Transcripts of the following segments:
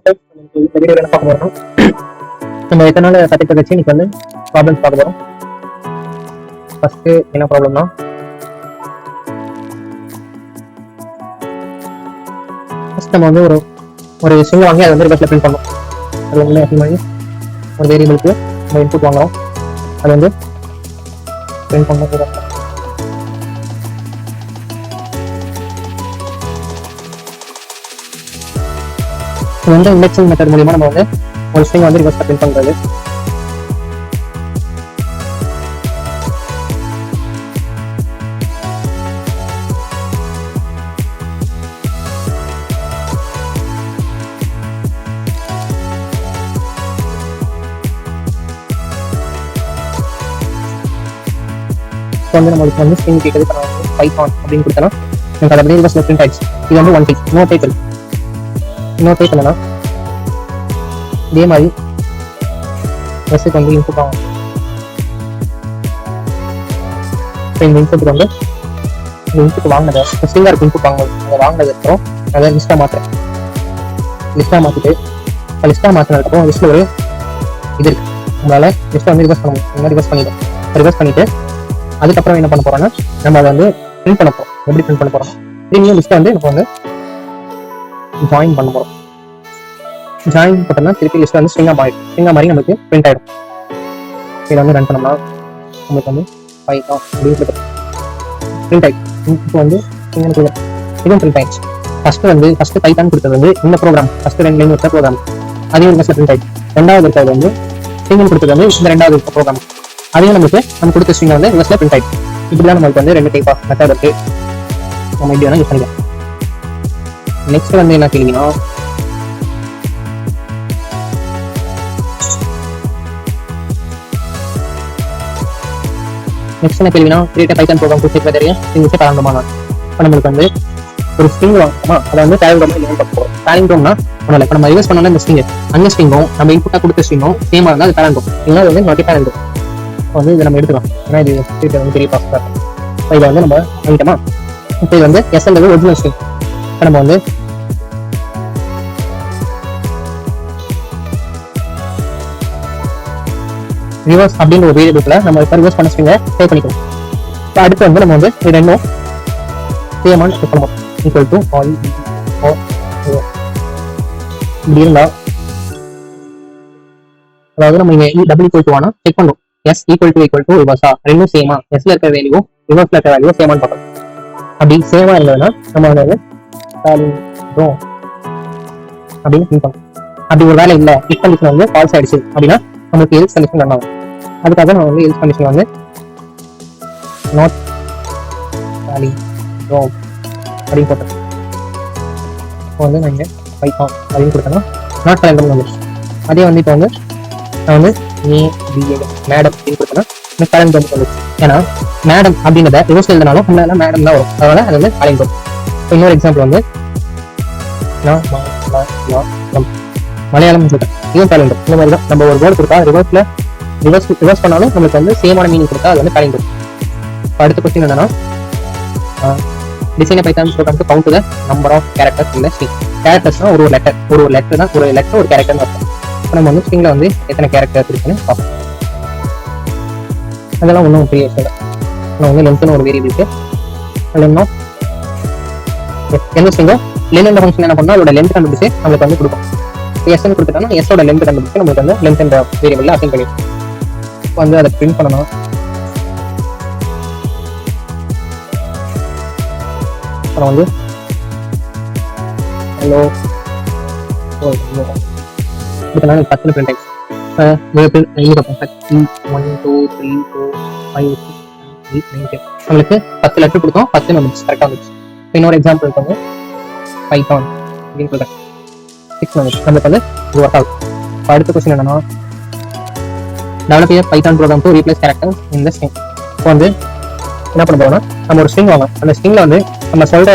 இந்த வீடியோ என்ன பார்க்க போறோம், நம்ம எத்தனை நாள் கற்றுக்க வச்சு இன்னைக்கு வந்து ப்ராப்ளம்ஸ் பார்க்க போறோம். ஃபர்ஸ்ட் என்ன ப்ராப்ளம்னா, ஃபர்ஸ்ட் நம்ம வந்து ஒரு ஸ்ட்ரிங் வாங்கி அதை வந்து ரிவர்ஸ்ல பிரிண்ட் பண்ணோம். அது வந்து எப்படி மாதிரி ஒரு வேரியபிளுக்கு நம்ம இன்புட் வாங்குறோம், அது வந்து பிரிண்ட் பண்ண இது வந்து இண்டெக்ஸிங் மெத்தட் மூலமா நம்ம வந்து ஒரு ஸ்ட்ரிங் வந்து ரிவர்ஸ்ல பிரிண்ட் பண்றது. வந்து நம்மளுக்கு வந்து ஸ்ட்ரிங் கேட்குது, இப்போ நான் வந்து பைத்தான் அப்படின்னு கொடுத்தேன்னா எனக்கு அதை அப்படியே ரிவர்ஸ்ல பிரிண்ட் ஆயிடுச்சு. இது வந்து ஒன் டைப். இன்னொரு டைப் இருக்கு. இன்னொரு டைப் என்னன்னா, இதே மாதிரி எஸ்க்கு வந்து இன்புட் ஆகும். இந்த இன்புட் வந்து இந்த இன்புட் வாங்கினதை ஸ்ட்ரிங்கா இருக்கு இன்புட் வாங்குறது, அதை வாங்கினது அப்புறம் அதை லிஸ்டா மாற்றுறேன். லிஸ்டா மாற்றிட்டு லிஸ்டா மாற்றினதுக்கப்புறம் லிஸ்ட்ல ஒரு இது இருக்கு, உங்களால லிஸ்ட்டை வந்து ரிவர்ஸ் பண்ண முடியும். இந்த மாதிரி ரிவர்ஸ் பண்ணிட்டு அதுக்கப்புறம் என்ன பண்ண போறோம்னா, நம்ம அதை வந்து பிரிண்ட் பண்ண போறோம். எப்படி பிரிண்ட் பண்ண போறோம், திரும்பியும் லிஸ்ட்டை வந்து நம்ம வந்து ஜாயின் பண்ண போறோம். ஜாயின் பண்ணோம்னா திருப்பி லிஸ்ட் வந்து ஸ்ட்ரிங்கா மாதிரி நமக்கு பிரிண்ட் ஆயிடும். இதை வந்து ரன் பண்ணோம்னா நமக்கு வந்து பைத்தான் அப்படின்னு பிரிண்ட் ஆயிடுச்சு. இப்போ வந்து இதுவும் பிரிண்ட் ஆயிடுச்சு. ஃபர்ஸ்ட் பைத்தான் கொடுத்தது வந்து இந்த ப்ரோக்ராம், ஃபர்ஸ்ட் 2 லைன் இருக்க ப்ரோக்ராம் அதையும் ரிவர்ஸ்ல பிரிண்ட் ஆயிடுச்சு. ரெண்டாவது இருக்கிறது வந்து ஸ்ட்ரிங் கொடுத்தது வந்து இந்த ரெண்டாவது இருக்க ப்ரோக்ராம், அதையும் நம்ம கொடுத்த ஸ்ட்ரிங் வந்து ரிவர்ஸ்ல பிரிண்ட் ஆயிடுச்சு. இப்படிதான் நம்மளுக்கு வந்து 2 டைப் ஆஃப் மெத்தட் இருக்கு. நம்ம இப்படி வேணா யூஸ் பண்ணிக்கலாம். நெக்ஸ்ட் வந்து என்ன கேள்வினா, create Python program to set whether string is பேரண்டோமா. இப்போ நம்மளுக்கு வந்து ஒரு ஸ்ட்ரிங் வாங்கணுமா, அதை வந்து பேரண்டோமா இல்லைன்னு பார்க்க போறோம். பேரண்டோம்னா ஒன்றும் இப்போ நம்ம ரிவர்ஸ் பண்ணோம்னா இந்த ஸ்ட்ரிங் அந்த ஸ்ட்ரிங்கும் நம்ம இன்புட்டா கொடுத்த ஸ்ட்ரிங்கும் சேமா இருந்தால் அது பேரண்டோம், இல்லைன்னா அது வந்து நாட் பேரண்டோம். வந்து இதை நம்ம எடுத்துக்கலாம், ஏன்னா இது வந்து பெரிய ப்ராசஸாக இருக்கும். இப்போ இதை வந்து நம்ம வாங்கிட்டோமா. இப்போ இது வந்து எஸ்எல் ஒரிஜினல் ஸ்ட்ரிங். இப்போ நம்ம வந்து ரிவர்ஸ் அப்படின்ற ஒரு வேரியபிள்ல நம்ம இப்போ ரிவர்ஸ் பண்ண ஸ்ட்ரிங்கை சேவ் பண்ணிக்கலாம். இப்போ அடுத்து வந்து நம்ம வந்து இது ரெண்டும் சேமான்னு செக் பண்ணுவோம். ஈக்குவல் டு ஆல் இப்படி இருந்தா, அதாவது நம்ம இங்க டபுள் ஈக்குவல் டு ஆனா செக் பண்ணுவோம். எஸ் ஈக்குவல் டு ரிவர்ஸா, ரெண்டும் சேமா, எஸ்ல இருக்க வேல்யூ ரிவர்ஸ்ல இருக்க வேல்யூ சேமான்னு பார்க்கணும். அப்படி சேமா இருந்ததுன்னா நம்ம வந்து அப்படின்னு திங்க் பண்ணுவோம். அப்படி ஒரு வேலை இல்லை, இஃப் கண்டிஷன் வந்து ஃபால்ஸ் ஆயிடுச்சு அப்படின்னா நமக்கு எல்ஸ் கண்டிஷன் ரன் ஆகும். அதுக்காக நான் வந்து எல்ஸ் கண்டிஷன் வந்து நாட் வேலி ராங் அப்படின்னு போட்டேன். இப்போ வந்து நான் இங்கே பைத்தான் அப்படின்னு கொடுத்தேன்னா நாட் பேரண்டோம் வந்துடுச்சு. அதே வந்து இப்போ வந்து நான் வந்து மேடம் அப்படின்னு கொடுத்தேன்னா எனக்கு பேரண்டோம் வந்துடுச்சு. ஏன்னா மேடம் அப்படின்றத ரிவர்ஸ் எழுதினாலும் முன்னாடி மேடம் தான் வரும், அதனால அது வந்து பேரண்டோம். இப்போ இன்னொரு எக்ஸாம்பிள் வந்து மலையாளம் சொல்லிட்டேன், இதுவும் பேரண்டோம். இந்த மாதிரி தான் நம்ம ஒரு வேர்டு கொடுத்தா ரிவர்ஸ் பண்ணாலும் நம்மளுக்கு வந்து சேமான மீனிங் கொடுத்தா அது வந்து பேரண்டோம். இப்போ அடுத்த கொஸ்டின் என்னன்னா, design Python program to count the number of characters in the string. கேரக்டர்ஸ்னா ஒரு லெட்டர் தான், ஒரு லெட்டர் ஒரு கேரக்டர்னு அர்த்தம். இப்போ நம்ம வந்து ஸ்ட்ரிங்ல வந்து எத்தனை கேரக்டர் இருக்குன்னு பார்ப்போம். அதெல்லாம் ஒன்றும் பெரிய விஷயம். நான் வந்து லென்த்னு ஒரு வேரியபிளுக்கு லென் ஆஃப் எந்த ஸ்ட்ரிங்கோ லென் ஃபங்க்ஷன் என்ன பண்ணா அதோட லென்த் கண்டுபிடிச்சு நம்மளுக்கு வந்து கொடுக்கும். எஸ்ன்னு கொடுத்துட்டோம்னா எஸ்ஸோட லென்த் கண்டுபிடிச்சு நம்மளுக்கு வந்து லென்த் என்ற வேரியபிள்ல அசைன் பண்ணிடும். இப்போ வந்து அதை பிரிண்ட் பண்ணணும். அப்புறம் வந்து ஹலோ இதுக்கு நான் 10 பிரிண்ட் ஆயிடுச்சு. 1 2 3 4 5 6 7 8 9 10 நம்மளுக்கு 10 லெட்டர் கொடுத்தோம், 10 வந்துச்சு, கரெக்டாக வந்துச்சு. இன்னொரு எக்ஸாம்பிள் வந்து பைத்தான் அப்படின்னு சொல்றேன் 6 வந்துச்சு, நம்மளுக்கு வந்து இது ஒர்க் ஆகுது. இப்போ அடுத்த கொஸ்டின் என்னன்னா, develop a python program to replace characters in the string. இப்போ வந்து என்ன பண்ண போறோம்னா, நம்ம ஒரு ஸ்ட்ரிங் வாங்கலாம், அந்த ஸ்ட்ரிங்ல வந்து நம்ம சொல்ற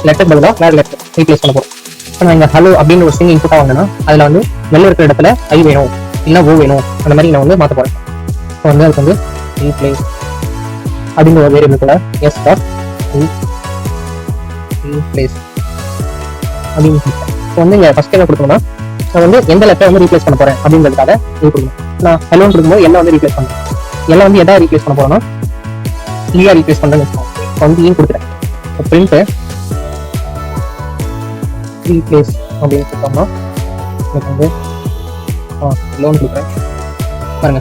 லெட்டர் பதிலாக வேற லெட்டர் ரீப்ளேஸ் பண்ண போறோம். இப்போ நான் இங்கே ஹலோ அப்படின்னு ஒரு ஸ்ட்ரிங் இன்புட்டா வாங்கினா அதில் வந்து வெளில இருக்கிற இடத்துல ஐ வேணும் இல்லை ஓ வேணும் அந்த மாதிரி நான் வந்து மாற்ற போறேன். இப்போ வந்து அதுக்கு வந்து ரீப்ளேஸ் அப்படிங்கிற ஒரு வேரியபிள் எஸ் டாட் ரீப்ளேஸ் அப்படின்னு. இப்போ வந்து இங்கே ஃபர்ஸ்ட் என்ன கொடுத்தோம்னா நான் வந்து எந்த லெட்டர் வந்து ரீப்ளேஸ் பண்ண போறேன் அப்படின்றதுக்காக இது கொடுக்கணும். நான் ஹலோன்னு கொடுக்கும்போது எல்லாம் வந்து ரீப்ளேஸ் பண்ணுறேன். எல்லாம் வந்து எதாவது ரீப்ளேஸ் பண்ண போறோம்னா ஈயா ரீப்ளேஸ் பண்ணுறேன்னு வச்சுக்கோங்க. இப்போ வந்து ஈன்னு கொடுக்குறேன். பிரிண்ட் ரீப்ளேஸ் அப்படின்னு கொடுத்தோம்னா எனக்கு வந்து லோன் கொடுக்குறேன் பாருங்க.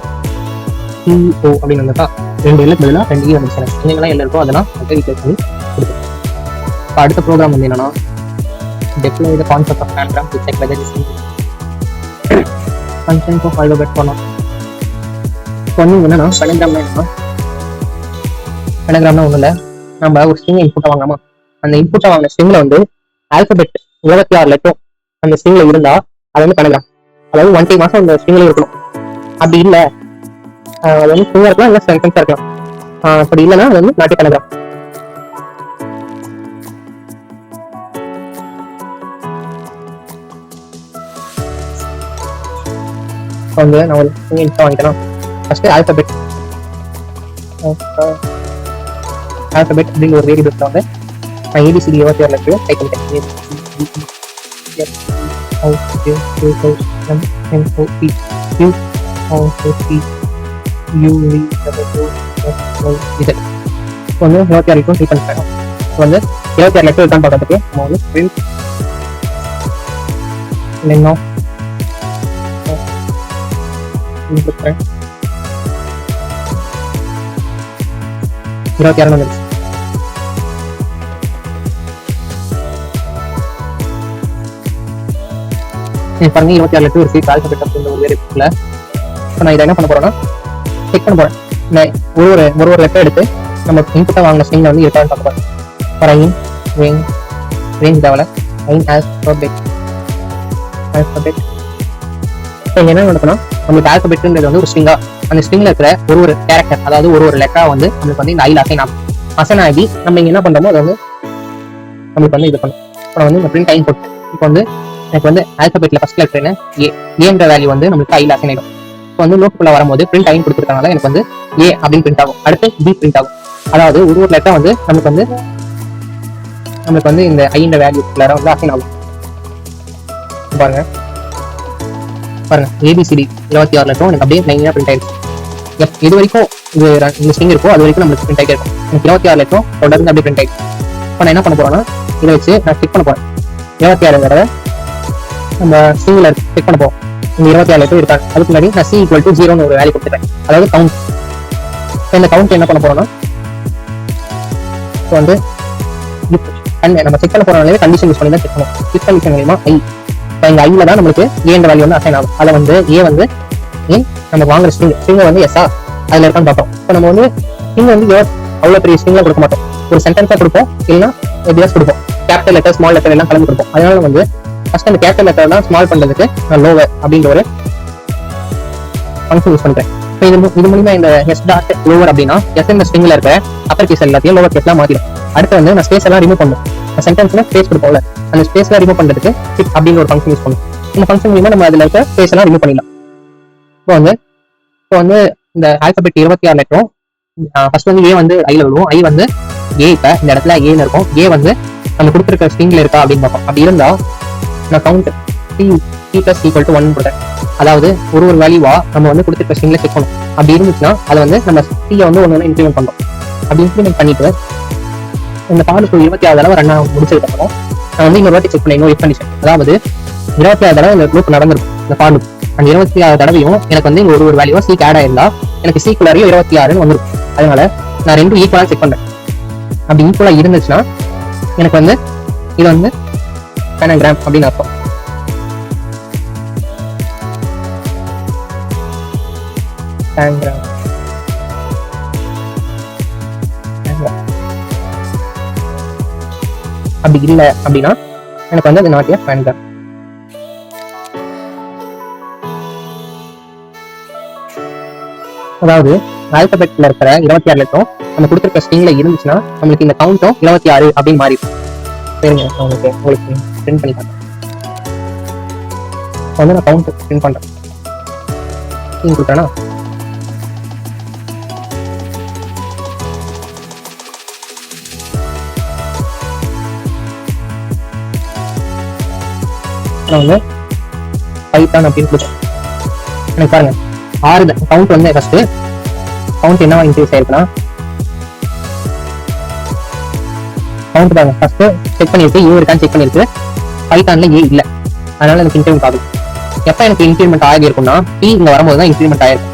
டிஓ அப்படின்னு வந்தா 2 எல்லுக்கு பதிலாக 2 ஈ வந்துச்சு. எனக்கு எங்கெல்லாம் எல்லாம் இருக்கோ அதெல்லாம் வந்து ரீப்ளேஸ் பண்ணி கொடுக்குறேன். இப்போ அடுத்த ப்ரோக்ராம் வந்து என்னன்னா deploy the concept of anagram to check whether it is function for alphabet பண்ணோம். இப்போ வந்து என்னன்னா பனகிராம்னா ஒன்றும் இல்லை, நம்ம ஒரு ஸ்ட்ரிங் இன்புட்டை வாங்கலாமா, அந்த இன்புட்டை வாங்கின ஸ்ட்ரிங்ல வந்து ஆல்பபெட் 26 லெட்டரும் அந்த ஸ்ட்ரிங்ல இருந்தா அது வந்து பனகிராம். அதாவது 1 மாசம் அந்த ஸ்ட்ரிங்ல இருக்கணும். அப்படி இல்லை அது வந்து ஸ்ட்ரிங்கா இருக்கலாம், இல்லை சென்டென்ஸா இருக்கலாம். அப்படி இல்லைன்னா அது வந்து நாட்டி பனகிராம். வந்து நான் ஒரு இன்ஸ்டா வாங்கிக்கலாம். ஃபர்ஸ்ட் ஆல்பபெட் அப்படின்னு ஒரு வேரியபிள்ஸ்ல வந்து நான் ஏபிசிடி 26 லெட்டர் டைப் பண்ணிட்டேன். வந்து 26 லெட்டரும் டைப் பண்ணிட்டேன். வந்து 26 லெட்டர் இருக்கான்னு பார்க்கறதுக்கு நம்ம வந்து பிரிண்ட் இல்லைன்னா 26 வந்துருச்சு. பாருங்க 26 லெட்டர் ஒரு சீட் ஆல்பபெட் அப்படின்ற ஒரு வேரியபிள்ல. இப்போ நான் இதை என்ன பண்ண போறேன்னா செக் பண்ண போறேன். ஒரு லெட்டர் எடுத்து நம்ம இன்புட்டை வாங்கின ஸ்ட்ரிங்ல வந்து இருக்கான்னு பார்க்க போறேன். ஃபார் ரேஞ்ச் தேவையில்ல. ஆல்பபெட் என்ன நடக்கணும், நம்மளுக்கு ஆல்பபெட்ன்றது வந்து ஒரு ஸ்ட்ரிங்கா, அந்த ஸ்ட்ரிங்ல இருக்கிற ஒரு கேரக்டர், அதாவது ஒரு லெட்டரா வந்து நம்மளுக்கு வந்து இந்த ஐல அசைன் ஆகி நம்ம இங்க என்ன பண்றோமோ அதை வந்து நம்மளுக்கு வந்து இது பண்ணும். இப்போ வந்து இந்த பிரிண்ட் டைம் போட்டு இப்போ வந்து எனக்கு வந்து ஆல்பபெட்ல ஃபர்ஸ்ட் லெட்டர் ஏன்ற வேல்யூ வந்து நம்மளுக்கு ஐல அசைன் ஆகிடும். இப்போ வந்து நோட்டுக்குள்ள வரும்போது பிரிண்ட் டைம் கொடுத்துருக்கனால எனக்கு வந்து ஏ அப்படின்னு பிரிண்ட் ஆகும். அடுத்து பி பிரிண்ட் ஆகும். அதாவது ஒரு லெட்டர் வந்து நம்மளுக்கு வந்து இந்த ஐன்ற வேல்யூ வந்து அசைன் ஆகும். பாருங்க ஏபிசிடி 26 லெட்டரும் எனக்கு அப்படியே லைனா பிரிண்ட் ஆயிடுச்சு. இது வரைக்கும் இந்த ஸ்ட்ரிங் இருக்கோ அது வரைக்கும் நம்மளுக்கு பிரிண்ட் ஆகிட்டே இருக்கும். எனக்கு 26 லெட்டரும் தொடர்ந்து அப்படியே பிரிண்ட் ஆயிடுச்சு. இப்போ நான் என்ன பண்ண போறேன்னா இதை வச்சு நான் செக் பண்ண போறேன். 26 தடவை நம்ம ஸ்ட்ரிங்ல செக் பண்ண போறோம். இந்த 26 லெட்டர் இருக்காங்க. அதுக்கு முன்னாடி நான் C = 0ன்னு ஒரு வேல்யூ கொடுத்துட்டேன், அதாவது கவுண்ட். இப்போ இந்த கவுண்ட் என்ன பண்ண போறோம்னா இப்போ வந்து நம்ம செக் பண்ண போறோம்னாலே கண்டிஷன் யூஸ் பண்ணி தான் செக் பண்ணுவோம். இஃப் கண்டிஷன் மூலமா ஐ எங்க ஐல தான் நம்மளுக்கு ஏன்ற வேல்யூ வந்து அசைன் ஆகும். அதை வந்து ஏ வந்து நம்ம வாங்குற ஸ்ட்ரிங் வந்து எஸ்ஆ அதுல இருக்கான்னு பார்ப்போம். இப்போ நம்ம வந்து ஸ்ட்ரிங் வந்து அவ்வளோ பெரிய ஸ்ட்ரிங்ல கொடுக்க மாட்டோம், ஒரு சென்டென்ஸா கொடுப்போம், இல்லைன்னா எப்படியாவது கொடுப்போம். கேபிட்டல் லெட்டர் ஸ்மால் லெட்டர் எல்லாம் கலந்து கொடுப்போம். அதனால வந்து ஃபர்ஸ்ட் அந்த கேபிட்டல் லெட்டர் தான் ஸ்மால் பண்றதுக்கு நான் லோவர் அப்படின்ற ஒரு ஃபங்க்ஷன் யூஸ் பண்றேன். இப்போ இது மூலமா இந்த எஸ் டாட் லோவர் அப்படின்னா எஸ் இந்த ஸ்ட்ரிங்ல இருக்க அப்பர் கேஸ் எல்லாத்தையும் லோவர் கேஸ்லாம் மாத்திடும். அடுத்து வந்து நான் ஸ்பேஸ் எல்லாம் ரிமூவ் பண்ணும். சென்டென்ஸ்ல ஸ்பேஸ் கொடுப்போம்ல, அந்த ஸ்பேஸ்ல ரிமூவ் பண்றதுக்கு டிப் அப்படின்னு ஒரு ஃபங்க்ஷன் யூஸ் பண்ணுவோம். இந்த ஃபங்க்ஷன் மூலமா நம்ம அதுல இருக்க ஸ்பேஸ் எல்லாம் ரிமூவ் பண்ணிடலாம். இப்போ வந்து இந்த ஆல்பபெட் 26 லெட்டரும் ஃபர்ஸ்ட் வந்து ஏ வந்து ஐல விடுவோம். ஐ வந்து ஏ, இப்ப இந்த இடத்துல ஏன்னு இருக்கும். ஏ வந்து நம்ம கொடுத்துருக்க ஸ்ட்ரிங்ல இருக்கா அப்படின்னு பார்ப்போம். அப்படி இருந்தா நான் கவுண்ட் C + 1 கொடுத்தேன். அதாவது ஒரு வேல்யூவா நம்ம வந்து கொடுத்துருக்க ஸ்ட்ரிங்ல செக் பண்ணும். அப்படி இருந்துச்சுன்னா அதை வந்து நம்ம C வந்து ஒன்று இம்ப்ளிமெண்ட் பண்ணோம். அப்படி இம்ப்ளிமெண்ட் பண்ணிட்டு இந்த பாலுக்கு 26 தடவை ரன் முடிச்சதுக்கு அப்புறம் நான் வந்து இன்னொரு வாட்டி செக் பண்ணேன். இன்னொரு கண்டிஷன், அதாவது 26 தடவை இந்த லூப் நடந்திருக்கும். இந்த பாலு அந்த 26 தடவையும் எனக்கு வந்து இங்க ஒரு வேல்யூவா C ஆட் ஆயிருந்தா எனக்கு C குள்ளாரையும் 26ன்னு வந்துருக்கும். அதனால நான் ரெண்டும் ஈக்குவலா செக் பண்றேன். அப்படி ஈக்குவலா இருந்துச்சுன்னா எனக்கு வந்து இது வந்து பனகிராம் அப்படின்னு அர்த்தம். அப்படி இல்லை அப்படின்னா எனக்கு வந்து அது நாட் எ பனகிராம். அதாவது ஆல்பபெட்ல இருக்கிற 26 லெட்டரும் நம்ம கொடுத்துருக்க ஸ்ட்ரிங்ல இருந்துச்சுன்னா நம்மளுக்கு இந்த கவுண்ட்டும் 26 அப்படின்னு மாறி சரிங்க. உங்களுக்கு பிரிண்ட் பண்ணி காட்டுறேன். வந்து நான் கவுண்ட் பிரிண்ட் பண்றேன். கொடுத்தேன்னா வந்து பைத்தான் அப்படின்னு கொடுத்தேன். எனக்கு பாருங்க 6 கவுண்ட் வந்து ஃபர்ஸ்ட் கவுண்ட் என்னவா இன்க்ரீஸ் ஆயிருக்குன்னா கவுண்ட் பாருங்க ஃபர்ஸ்ட் செக் பண்ணிருக்கு ஏ இருக்கான்னு செக் பண்ணிருக்கு. பைத்தான்ல ஏ இல்ல, அதனால எனக்கு இன்க்ரிமெண்ட் ஆகுது. எப்ப எனக்கு இன்க்ரிமெண்ட் ஆகி இருக்கும்னா பி இங்க வரும்போது தான் இன்க்ரிமெண்ட் ஆயிருக்கும்.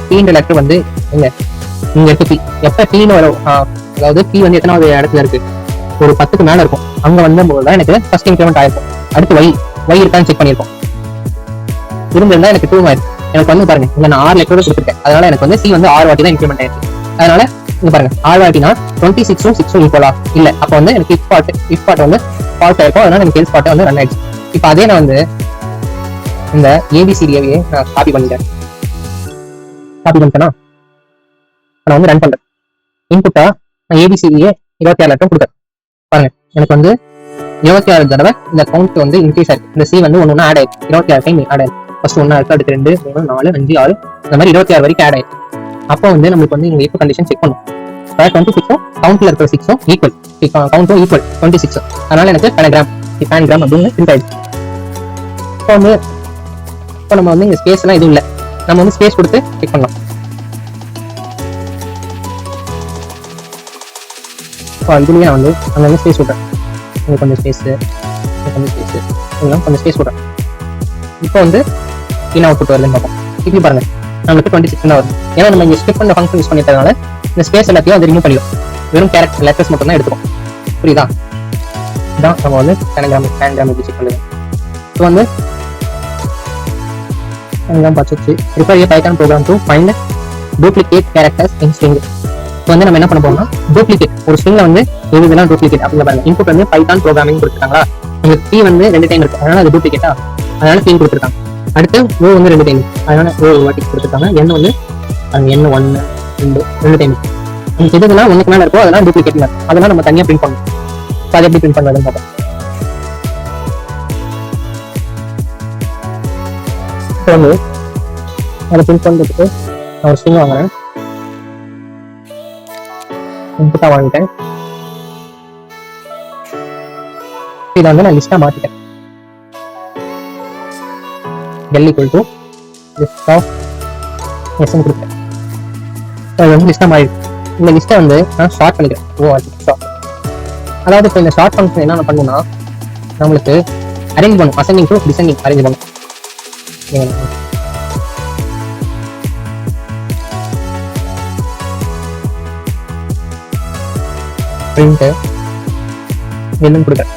பீன்ற லெட்டர் வந்து இங்க இருக்கு பி. எப்ப பீன்னு வரும், அதாவது பி வந்து எத்தனாவது இடத்துல இருக்கு, ஒரு 10க்கு மேல இருக்கும். அங்க வந்தபோது தான் எனக்கு ஃபர்ஸ்ட் இன்க்ரிமெண்ட் ஆயிருக்கும். அடுத்து ஒய் இருக்கான்னு செக் பண்ணிருக்கோம். இருந்திருந்தா எனக்கு 2 ஆயிருக்கு. எனக்கு வந்து பாருங்க இங்க நான் 6 லெட்டரோட கொடுத்துருக்கேன். அதனால எனக்கு வந்து சி வந்து 6 வாட்டி தான் இன்க்ரிமெண்ட் ஆயிருக்கு. அதனால இங்க பாருங்க 6 வாட்டினா 26 6 ஈக்குவலா இல்ல. அப்ப வந்து எனக்கு இஃப் பார்ட் வந்து ஃபால்ட் ஆயிருக்கும். அதனால எனக்கு எல்ஸ் பார்ட் வந்து ரன் ஆயிடுச்சு. இப்ப அதே நான் வந்து இந்த ஏபிசிடியவே நான் காப்பி பண்ணிட்டேன். காப்பி பண்ணிட்டேன்னா நான் வந்து ரன் பண்றேன். இன்புட்டா நான் ஏபிசிடியே 26 லெட்டர் கொடுத்தேன். பாருங்க எனக்கு வந்து 26 தடவை இந்த கவுண்ட் வந்து இன்க்ரீஸ் ஆயிருக்கு. இந்த சி வந்து ஒன்னு ஆட் ஆயிருக்கு. 26 டைம் ஆட் ஆயிருக்கு. ஃபர்ஸ்ட் 1 ஆயிருக்கு, அடுத்து 2 3 4 5 6 இந்த மாதிரி 26 வரைக்கும் ஆட் ஆயிருக்கு. அப்போ வந்து நம்மளுக்கு வந்து இங்க இப்போ கண்டிஷன் செக் பண்ணும். 26 கவுண்ட்ல இருக்கிற 6 ஈக்குவல், கவுண்ட்டும் ஈக்குவல் 26. அதனால எனக்கு பேன்கிராம் அப்படின்னு பிரிண்ட் ஆயிடுச்சு. இப்போ நம்ம வந்து இங்க ஸ்பேஸ் எல்லாம் எதுவும் இல்லை, நம்ம வந்து ஸ்பேஸ் கொடுத்து செக் பண்ணலாம். இதுலயே நான் வந்து அங்க ஸ்பேஸ் விட்றேன். கொஞ்சம் ஸ்பேஸ் கொஞ்சம் ஸ்பேஸ் விட்றேன். இப்போ வந்து என்ன அவுட்புட் வருதுன்னு பார்ப்போம். இப்படி பாருங்க நம்மளுக்கு 26 தான் வருது. ஏன்னா நம்ம இங்க ஸ்கிப் பண்ண ஃபங்க்ஷன் யூஸ் பண்ணிட்டதுனால இந்த ஸ்பேஸ் எல்லாத்தையும் அது ரிமூவ் பண்ணிடும். வெறும் கேரக்டர் லெட்டர்ஸ் மட்டும் தான் எடுத்துக்கும். புரியுதா? இதான் நம்ம வந்து பேன்கிராம் எப்படி செக் பண்ணுறது. இப்போ வந்து பார்த்துச்சு prepare a python program to find duplicate characters in string. இப்போ வந்து நம்ம என்ன பண்ண போறோம்னா டூப்ளிகேட் ஒரு ஸ்ட்ரிங்ல வந்து இதெல்லாம் டூப்ளிகேட் அப்படின்னு பாருங்க. இன்புட் வந்து பைத்தான் ப்ரோக்ராமிங் கொடுத்துருக்காங்களா, உங்களுக்கு பி வந்து 2 டைம் இருக்கு, அதனால அது டூப்ளிகேட்டா, அதனால பி கொடுத்துருக்காங்க. அடுத்து ஓ வந்து 2 டைம், அதனால ஓ ஒரு வாட்டி கொடுத்துருக்காங்க. என் வந்து என் 1 2 டைம் நமக்கு எதுனா 1க்கு மேல இருக்கோ அதெல்லாம் டூப்ளிகேட். அதெல்லாம் நம்ம தனியாக பிரிண்ட் பண்ணணும். அதை எப்படி பிரிண்ட் பண்ணுறதுன்னு பார்ப்போம். இப்போ வந்து அதை பிரிண்ட் பண்ணுறதுக்கு நான் ஒரு ஸ்ட்ரிங் வாங்குறேன். இன்புட்டா வாங்கிட்டேன். இதை வந்து நான் லிஸ்டா மாத்திட்டேன். L equal to list of S ன்னு கொடுத்தேன். அது வந்து லிஸ்டா மாறிடுச்சு. இந்த லிஸ்ட்டை வந்து நான் ஷார்ட் பண்ணிக்கிறேன். ஷார்ட், அதாவது இப்போ இந்த ஷார்ட் ஃபங்க்ஷன் என்ன பண்ணணும்னா நம்மளுக்கு அரேஞ்ச் பண்ணும், அசெண்டிங் டு டிசெண்டிங் அரேஞ்ச் பண்ணும். பிரிண்ட் என்னன்னு கொடுக்குறேன்.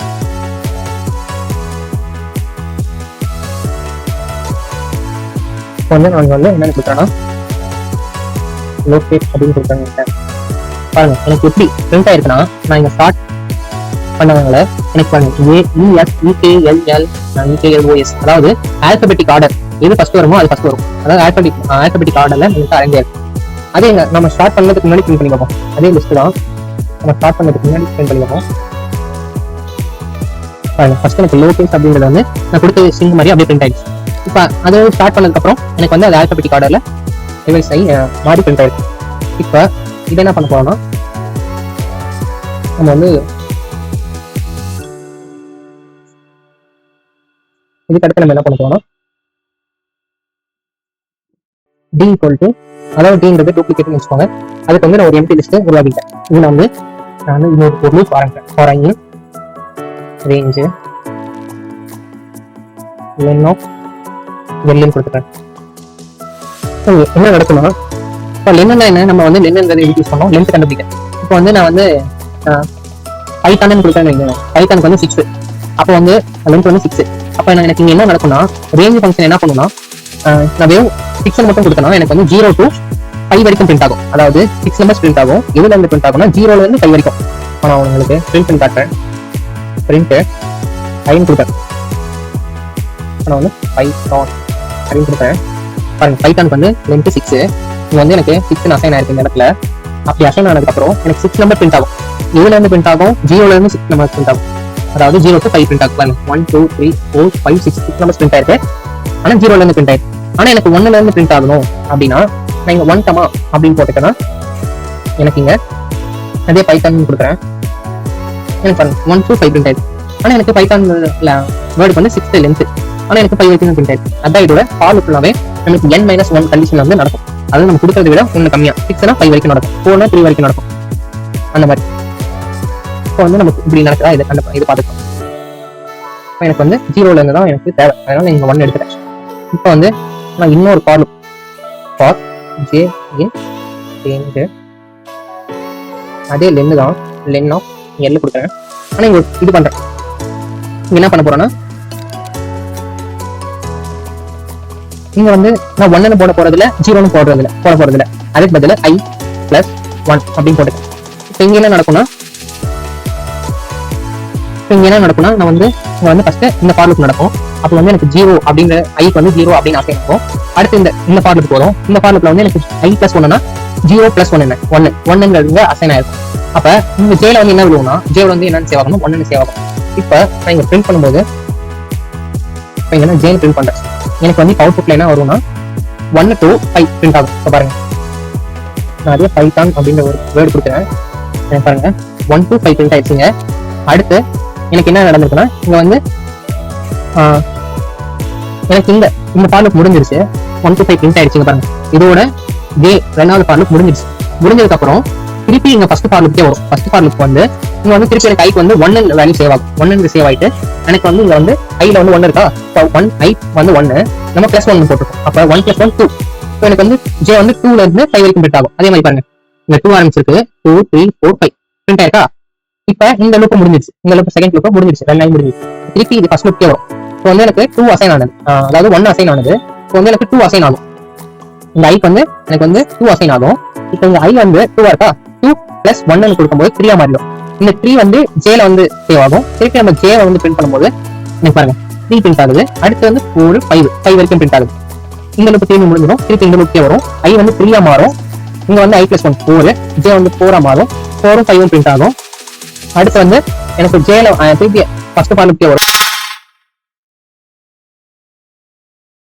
இப்போ வந்து நான் வந்து என்னன்னு கொடுக்குறேன்னா லோகேட் அப்படின்னு கொடுக்குறேன். பாருங்க எனக்கு எப்படி பிரிண்ட் ஆயிருக்குன்னா நான் இங்க ஸ்டார்ட் பண்ணவங்கள எனக்கு பாருங்க EKLOS, அதாவது ஆல்பபெட்டிக் ஆர்டர் எது ஃபர்ஸ்ட் வருமோ அது ஃபர்ஸ்ட் வரும். அதாவது ஆல்பபெட்டிக் ஆர்டர்ல எனக்கு அரேஞ்ச் ஆயிருக்கு. அதே நம்ம ஸ்டார்ட் பண்ணதுக்கு முன்னாடி பிரிண்ட் பண்ணி பார்ப்போம். அதே லிஸ்ட் தான் நம்ம ஸ்டார்ட் பண்ணதுக்கு முன்னாடி பிரிண்ட் பண்ணி பார்ப்போம். பாருங்க ஃபர்ஸ்ட் எனக்கு லோகேஸ் அப்படிங்கிறது வந்து நான் கொடுத்த ஸ்ட்ரிங் மாதிரி அப்படியே பிரிண்ட் ஆயிடுச்சு. இப்போ அது ஸ்டார்ட் பண்ணதுக்கப்புறம் எனக்கு வந்து அது ஆல்பபெட்டிக் ஆர்டர்ல ரிவைஸ் ஆகி மாறி பிரிண்ட் ஆயிருக்கு. இப்போ இதை என்ன பண்ண போறோம்னா நம்ம வந்து இதுக்கு அடுத்து நம்ம என்ன பண்ண போறோம்னா D equal to, அதாவது Dன்றது டூப்ளிகேட்னு வச்சுக்கோங்க. அதுக்கு வந்து நான் ஒரு எம்டி லிஸ்ட் உருவாக்கிட்டேன். இதுல வந்து நான் இன்னொரு லூப் ஆரம்பிக்கிறேன். For i range len of l கொடுத்துட்டேன். என்ன நடக்கும்னா இப்போ லென்னா என்ன, நம்ம வந்து லென்னுங்கிறத யூஸ் பண்ணோம் லென்த் கண்டுபிடிக்க. இப்போ வந்து நான் வந்து பைத்தான்னு கொடுத்தேன். பைத்தானுக்கு வந்து 6, அப்போ வந்து லென்த் வந்து 6. அப்போ எனக்கு இங்கே என்ன நடக்கும்னா ரேஞ்ச் ஃபங்க்ஷன் என்ன பண்ணுன்னா நான் வெறும் 6 மட்டும் கொடுத்தேன்னா எனக்கு வந்து 0 to 5 வரைக்கும் பிரிண்ட் ஆகும். அதாவது 6 நம்பர்ஸ் பிரிண்ட் ஆகும். எதுல இருந்து பிரிண்ட் ஆகும்னா 0ல இருந்து 5 வரைக்கும். நான் உங்களுக்கு பிரிண்ட் பண்ணி காட்டுறேன். பிரிண்ட் 5 கொடுத்தேன். நான் வந்து பைத்தான் அப்படின்னு கொடுத்தேன். பாருங்க பைத்தானுக்கு வந்து லென்த் 6, இங்க வந்து எனக்கு 6 அசைன் ஆயிருக்கு இந்த இடத்துல. அப்படி அசைன் ஆனதுக்கப்புறம் எனக்கு 6 நம்பர் பிரிண்ட் ஆகும். எதுல இருந்து பிரிண்ட் ஆகும்? 0ல இருந்து 6 நம்பர் பிரிண்ட் ஆகும். அதாவது 0 to 5 பிரிண்ட் ஆகும். 1 2 3 4 5 6 நம்பர்ஸ் பிரிண்ட் ஆயிருக்கு. ஆனா 0ல இருந்து பிரிண்ட் ஆயிருக்கு. ஆனா எனக்கு 1ல இருந்து பிரிண்ட் ஆகணும் அப்படின்னா நான் இங்க 1 கமா அப்படின்னு போட்டுட்டேன்னா எனக்கு இங்க அதே பைத்தான் கொடுக்குறேன். எனக்கு 1 to 5 பிரிண்ட் ஆயிருக்கு. ஆனா எனக்கு பைத்தான் வேர்டுக்கு வந்து 6 லென்த். ஆனா எனக்கு 5 வரைக்கும் பிரிண்ட் ஆயிடுச்சு. அதான் இதோட ஃபார் லூப் ஃபுல்லாவே நமக்கு n-1 கண்டிஷன் வந்து நடக்கும். அது நம்ம கொடுக்கறத விட 1 கம்மியா 6னா 5 வரைக்கும் நடக்கும், 4னா 3 வரைக்கும் நடக்கும். அந்த மாதிரி இப்போ வந்து நமக்கு இப்படி நடக்குதா இது பார்த்துக்கலாம். இப்போ எனக்கு வந்து 0ல இருந்து தான் எனக்கு தேவை, அதனால இங்க 1 எடுத்துட்டேன். இப்போ வந்து நான் இன்னொரு for loop for j in அதே லென் தான், லென் ஆஃப் L கொடுக்குறேன். ஆனா இங்க இது பண்றேன், இங்க என்ன பண்ண போறேன்னா இங்க வந்து நான் 1ன்னு போட போறதுல 0ன்னு போட போறதுல அதுக்கு பதிலா I + 1 அப்படின்னு போட்டுக்கேன். இப்போ இங்க என்ன நடக்கும்னா நான் வந்து இங்க வந்து ஃபர்ஸ்ட் இந்த ஃபார் லூப் நடக்கும். அப்போ வந்து எனக்கு 0 அப்படிங்கிற ஐக்கு வந்து 0 அப்படின்னு அசைன் ஆகும். அடுத்து இந்த ஃபார் லூப் போதும். இந்த ஃபார் லூப்ல வந்து எனக்கு I + 1னா 0 + 1 என்ன 1ங்கிறது அசைன் ஆயிருக்கும். அப்ப இந்த ஜேல வந்து என்ன விழுவும்னா ஜேல வந்து என்னன்னு சேவ் ஆகணும், 1ன்னு சேவ் ஆகும். இப்ப நான் இங்க பிரிண்ட் பண்ணும்போது இப்போ இங்க நான் ஜே பிரிண்ட் பண்றேன். எனக்கு வந்து அவுட்புட்ல என்ன வரும்னா 1 to 5 பிரிண்ட் ஆகும். இப்போ பாருங்க, நான் அதே பைத்தான் அப்படின்ற ஒரு வேர்டு கொடுக்குறேன். பாருங்க 1 to 5 பிரிண்ட் ஆயிடுச்சுங்க. அடுத்து எனக்கு என்ன நடந்திருக்குன்னா இங்க வந்து எனக்கு இந்த ஃபார் லூப் முடிஞ்சிருச்சு. 1 to 5 பிரிண்ட் ஆயிடுச்சுங்க. பாருங்க, இதோட ஜே 2வது ஃபார் லூப் முடிஞ்சிருச்சு. முடிஞ்சதுக்கு அப்புறம் திருப்பி இங்க ஃபர்ஸ்ட் ஃபார் லூப்க்கே வரும். ஃபர்ஸ்ட் ஃபார் லூப் வந்து இங்க வந்து திருப்பி எனக்கு ஐக்கு வந்து 1 வேல்யூ சேவ் ஆகும். 1 சேவ் ஆயிட்டு எனக்கு வந்து இங்க வந்து ஐல வந்து 1 இருக்கா, 1 ஐ வந்து 1 நம்ம +1 போட்டுருக்கோம். அப்ப 1 + 1 2. இப்போ எனக்கு வந்து ஜே வந்து 2ல இருந்து 5 வரைக்கும் பிரிண்ட் ஆகும். அதே மாதிரி பாருங்க, இங்க 2 ஆரம்பிச்சிருக்கு, 2 3 4 5 பிரிண்ட் ஆயிருக்கா. இப்ப இந்த லூப் முடிஞ்சிருச்சு, இந்த லூப் செகண்ட் லூப் முடிஞ்சிருச்சு, 2 லைன் முடிஞ்சிருச்சு. திருப்பி இது ஃபர்ஸ்ட் லூப்க்கே வரும். இப்போ வந்து எனக்கு 2 அசைன் ஆனது, அதாவது 1 அசைன் ஆனது. இப்போ வந்து எனக்கு 2 அசைன் ஆகும். இந்த ஐக்கு வந்து எனக்கு வந்து 2 அசைன் ஆகும். இப்போ இந்த ஐ வந்து 2 இருக்கா, 2 + 1ன்னு கொடுக்கும்போது 3 மாறிடும். இந்த 3 வந்து ஜேல வந்து சேவ் ஆகும். திருப்பி நம்ம ஜே வந்து பிரிண்ட் பண்ணும்போது எனக்கு பாருங்க 3 பிரிண்ட் ஆகுது. அடுத்து வந்து 4 5 வரைக்கும் பிரிண்ட் ஆகுது. இந்த லூப் 3 முடிஞ்சிடும். திருப்பி இந்த லூப்க்கே வரும். ஐ வந்து 3 மாறும். இங்க வந்து I + 1 4, ஜே வந்து 4 மாறும். 4 5 பிரிண்ட் ஆகும். அடுத்து வந்து எனக்கு ஜேல திருப்பி ஃபர்ஸ்ட் ஃபார் லூப்க்கே வரும்.